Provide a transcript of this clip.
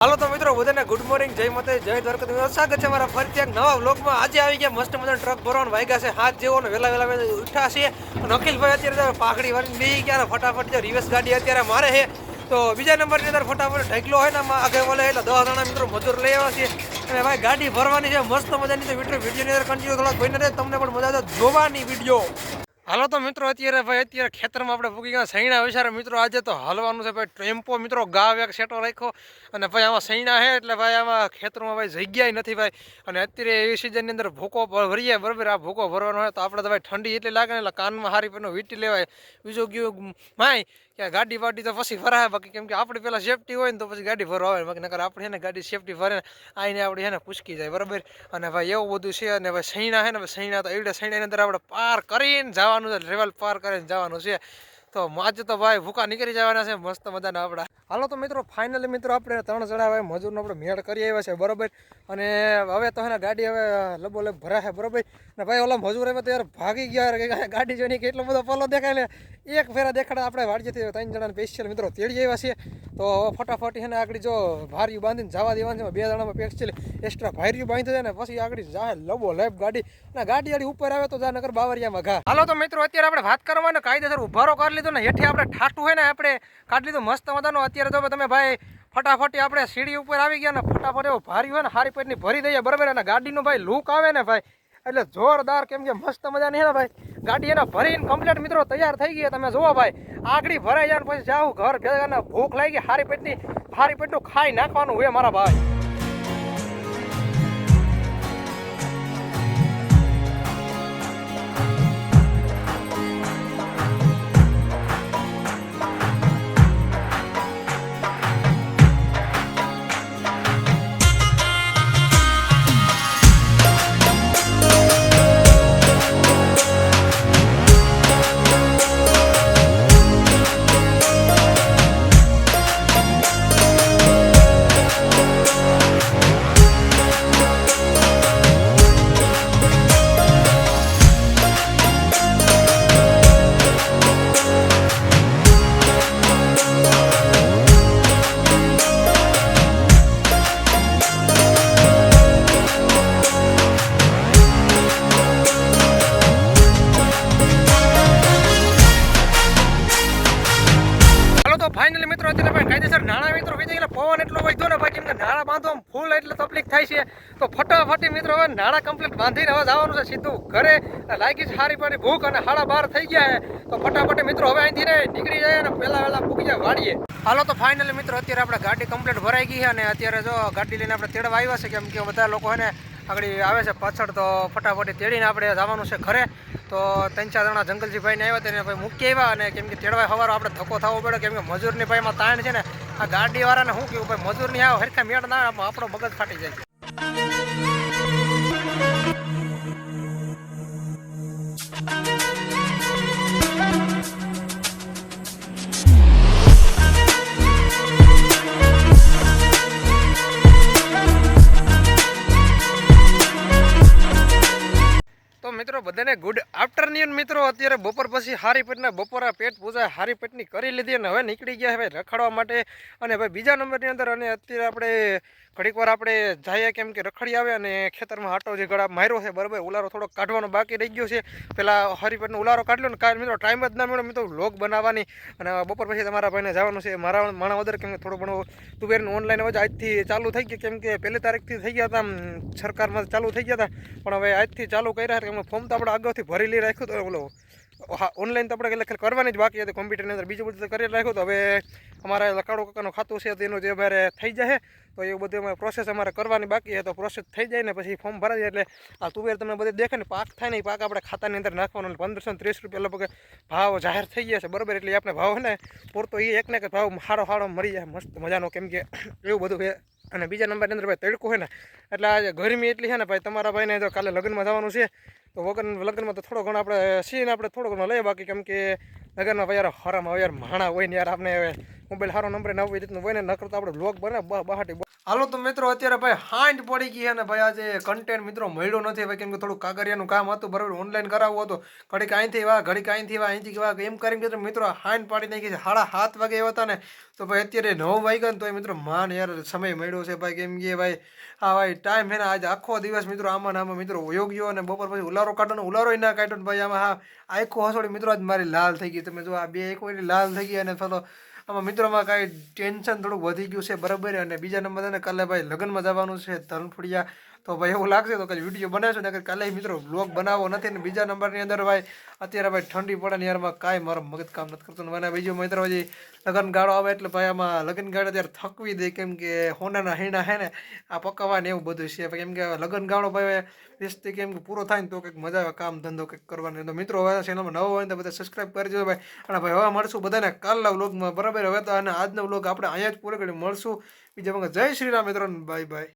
હાલો તો મિત્રો બધાને ગુડ મોર્નિંગ, જય માતા, જય દ્વારકા. સ્વાગત છે મારા ફરીથી એક નવા વ્લોગમાં. આજે આવી ગયા મસ્ત મજાનો ટ્રક ભરવાનો વાગ્યા છે 7 જેવો ને વેલા ઉઠ્યા છે. અને અખિલભાઈ અત્યારે પાઘડી વાળીને બેસી ગયા ને ફટાફટ જો રિવર્સ ગાડી અત્યારે મારે છે. તો બીજા નંબરની અંદર ફટાફટ ઢગલો હોય ને આગળ બોલે એટલે 10 જણા મિત્રો મજૂર લઈ આવ્યા છે. અને ભાઈ ગાડી ભરવાની છે મસ્ત મજાની. તો વિડીયોની અંદર કન્ટિન્યુ થોડાક ભાઈને તમને પણ મજા આવે જોવાની વિડીયો. હાલો તો મિત્રો અત્યારે ખેતરમાં આપણે પૂગી ગયા સૈણા વિચારે મિત્રો. આજે તો હાલવાનું છે ભાઈ ટેમ્પો મિત્રો ગાવ એક સેટો રાખ્યો. અને ભાઈ આમાં સૈણા છે એટલે ભાઈ આમાં ખેતરમાં ભાઈ જગ્યાએ નથી ભાઈ. અને અત્યારે એવી સિઝનની અંદર ભૂકો ભરીએ બરાબર. આ ભૂકો ભરવાનો હોય તો આપણે તો ભાઈ ઠંડી એટલી લાગે ને એટલે કાનમાં હારી પેનો વીટી લેવાય. બીજું ગયું માય કે ગાડી વાડી તો પછી ભરાય બાકી, કેમ કે આપણે પેલા સેફટી હોય ને તો પછી ગાડી ભરવા આવે બાકી નકર આપણે છે ને ગાડી સેફટી ભરે ને આઈને આપણે છે ને પૂછકી જાય બરાબર. અને ભાઈ એવું બધું છે. અને ભાઈ સૈણા છે ને સૈણા તો એવડે સૈણાની અંદર આપણે પાર કરીને જવાનું છે, લેવલ પાર કરીને જવાનું છે. તો આજે તો ભાઈ ભૂકા નીકળી જવાના છે મસ્ત મજાના આપણા. હાલો તો મિત્રો ફાઇનલી મિત્રો આપણે 3 જણા ભાઈ મજૂરનો આપણે મેળ કરી આવ્યા છે બરાબર. અને હવે તો હે ને ગાડી હવે લબોલબ ભરાશે બરાબર. ને ભાઈ ઓલા મજૂર હવે તો યાર ભાગી ગયા ગાડી જોઈને કે એટલો બધો પલ્લો દેખાય ને એક ફેરા દેખાડે આપણે વાડીથી 3 જણાને સ્પેશિયલ મિત્રો તેડી આવ્યા છીએ. તો ફટાફટ છે ને આગળ જો ભાર્યું બાંધીને જવા દેવાનું છે. 2 જણામાં સ્પેશિયલ એક્સ્ટ્રા ભાર્યું બાંધી જાય ને પછી આગળ જાય લબો લેબ ગાડી. અને ગાડી આડી ઉપર આવે તો જા નગર બાવરિયામાં ઘા. હાલો તો મિત્રો અત્યારે આપણે વાત કરવાનો કાયદેસર ઉભારો કરી લીધો ને હેઠે આપણે ઠાઠું હોય ને આપણે કાઢી લીધું મસ્ત મજાનો. અત્યારે તો તમે ભાઈ ફટાફટી આપણે સીડી ઉપર આવી ગયા ને ફટાફટ એવો ભારી હોય ને હારી પેટની ભરી દઈએ બરાબર. અને ગાડીનો ભાઈ લુક આવે ને ભાઈ એટલે જોરદાર, કેમ કે મસ્ત મજાની છે ને ભાઈ ગાડી એને ભરીને કમ્પ્લીટ મિત્રો તૈયાર થઈ ગઈ. તમે જુઓ ભાઈ આગળી ભરાઈ જાય ને પછી જાવ ઘર ભેગા ભૂખ લાગી હારી પેટનું ખાઈ નાખવાનું હોય મારા ભાઈ. ફાઇનલી મિત્રો અત્યારે ભાઈ કાયદેસર નાણાં મિત્રો વીજળી એટલે પવન એટલો વધ્યો ને ભાઈ, કેમ કે નાણાં બાંધવામાં ફૂલ એટલે તકલીફ થાય છે. તો ફટાફટી મિત્રો હવે નાણાં કમ્પ્લીટ બાંધીને હવે જવાનું છે સીધું ઘરે. લાગી છે હારી પાણી ભૂખ અને 12:30 થઈ ગયા છે. તો ફટાફટી મિત્રો હવે અહીંથી ને નીકળી જાય અને પહેલા પૂગી જાય વાડીએ. હાલો તો ફાઇનલી મિત્રો અત્યારે આપણે ગાડી કમ્પ્લીટ ભરાઈ ગઈ છે. અને અત્યારે જો ગાડી લઈને આપણે તેડવા આવ્યા છે, કેમ કે બધા લોકો એને આગળ આવે છે પાછળ. તો ફટાફટી તેડીને આપણે જવાનું છે ઘરે. તો 3-4 જણા જંગલજીભાઈને આવ્યા તેને ભાઈ મૂકી આવ્યા. અને કેમ કે તેડવા સવારો આપણે ધક્કો થવો પડે, કેમ કે મજૂરની ભાઈમાં તાણ છે ને આ ગાડીવાળાને શું કહ્યું ભાઈ મજૂરની આવો હરખા મેળ ના આપણો મગજ ફાટી જાય. મિત્રો બધાને ગુડ આફ્ટરનૂન મિત્રો. અત્યારે બપોર પછી હારી પેટના બપોરા પેટ પૂજા હારી પેટની કરી લીધી અને હવે નીકળી ગયા હવે રખડવા માટે. અને ભાઈ બીજા નંબરની અંદર અને અત્યારે આપણે ઘડીક વાર આપણે જઈએ, કેમ કે રખડી આવે અને ખેતરમાં હાટો જે ગળા માર્યો છે બરાબર. ઉલારો થોડોક કાઢવાનો બાકી રહી ગયો છે. પહેલાં હારી પેટનો ઉલારો કાઢ્યો ને કાંઈ મિત્રો ટાઈમ જ ના મળ્યો મિત્રો વ્લોગ બનાવવાની. અને બપોર પછી તમારા ભાઈને જવાનું છે મારા માણા વદર, કેમ કે થોડું ઘણું તુવેરનું ઓનલાઈન હવે આજથી ચાલુ થઈ ગયું, કેમ કે 1 તારીખથી થઈ ગયા હતા સરકારમાં ચાલુ થઈ ગયા હતા. પણ હવે આજથી ચાલુ કર્યા, કેમ ફોર્મ તો આપણે આગળથી ભરેલી રાખ્યું તો ઓલો ઓનલાઈન તો આપણે એટલે કરવાની જ બાકી હતી કોમ્પ્યુટરની અંદર. બીજું બધું કરી રાખ્યું તો હવે અમારા લકાડો કાકાનું ખાતું છે તેનું જે અમારે થઈ જાય તો એવું બધું અમારે પ્રોસેસ અમારે કરવાની બાકી છે. તો પ્રોસેસ થઈ જાય ને પછી ફોર્મ ભરાઈ જાય એટલે આ તુવેર તમને બધે દેખે ને પાક થાય ને પાક આપણે ખાતાની અંદર નાખવાનો. 1530 રૂપિયા લગભગ ભાવ જાહેર થઈ ગયા છે બરાબર. એટલે આપણે ભાવ ને પૂરતો એ એકને એક ભાવ હારો મરી જાય મસ્ત મજાનો, કેમ કે એવું બધું છે. અને બીજા નંબરની અંદર ભાઈ તડકો હોય ને એટલે આજે ગરમી એટલી છે ને ભાઈ. તમારા ભાઈને જો કાલે લગ્નમાં જવાનું છે તો લગ્નમાં તો થોડો ઘણો આપણે સીન આપણે થોડો ઘણો લઈએ, બાકી કેમ કે લગ્નમાં ભાઈ યાર હરામાં યાર માણા હોય ને યાર આપણે મોબાઈલ સારો નંબર ને આવી રીતનું હોય ને નકર તો આપણે બ્લોગ બને બહાટી. હાલો તો મિત્રો અત્યારે ભાઈ હાંડ પડી ગઈ અને ભાઈ આજે કન્ટેન્ટ મિત્રો મળ્યો નથી ભાઈ, કેમ કે થોડું કાગરિયાનું કામ હતું બરાબર, ઓનલાઈન કરાવવું હતું, ઘડીક અહીંથી વા ઘડીક અહીંથી વા અહીંથી વા એમ કરીને મિત્રો હાંડ પાડી નાખી છે. 7:30 વાગે એવા હતા ને તો ભાઈ અત્યારે 9 વાગ્યા ને તો મિત્રો માન યાર સમય મળ્યો છે ભાઈ, કેમ કે ભાઈ હા ભાઈ ટાઈમ હે ને આજે આખો દિવસ મિત્રો આમાં મિત્રો યોગ્યો અને બપોર પછી ઉલારો કાઢો ઉલારો ના કાઢ્યો ને ભાઈ આમાં હા આખો હસોડી મિત્રો આજ મારી લાલ થઈ ગઈ. તમે જો આ બે આખો લાલ થઈ ગઈ અને થોડો આમાં મિત્રોમાં કાંઈ ટેન્શન થોડુંક વધી ગયું છે બરાબર. અને બીજા નંબર ને કાલે ભાઈ લગ્નમાં જવાનું છે ધનફળિયા, તો ભાઈ એવું લાગશે તો કાલે વિડીયો બનાવશો ને કાલે મિત્રો બ્લોગ બનાવવો નથી. ને બીજા નંબરની અંદર ભાઈ અત્યારે ભાઈ ઠંડી પડે ને યારમાં કાંઈ મારો મગજ કામ નથી કરતું. અને બીજો મિત્રો હજી લગ્ન ગાળો આવે એટલે ભાઈ આમાં લગ્ન ગાળો ત્યારે થકવી દે, કેમ કે હોનાના હીણા હે ને આ પકાવવા ને એવું બધું છે, કેમ કે લગ્ન ગાળો ભાઈ બેસતી કેમ કે પૂરો થાય ને તો કંઈક મજા આવે કામ ધંધો કંઈક કરવાની. તો મિત્રો હવે ચેનલમાં નવો હોય તો બધા સબસ્ક્રાઈબ કરજો ભાઈ. અને ભાઈ હવે મળશું બધાને કાલના વ્લોગમાં બરાબર. હવે તો અને આજનો વ્લોગ આપણે અહીંયા જ પૂરો કરી મળશું બીજા વખત. જય શ્રી રામ મિત્રો, બાય બાય.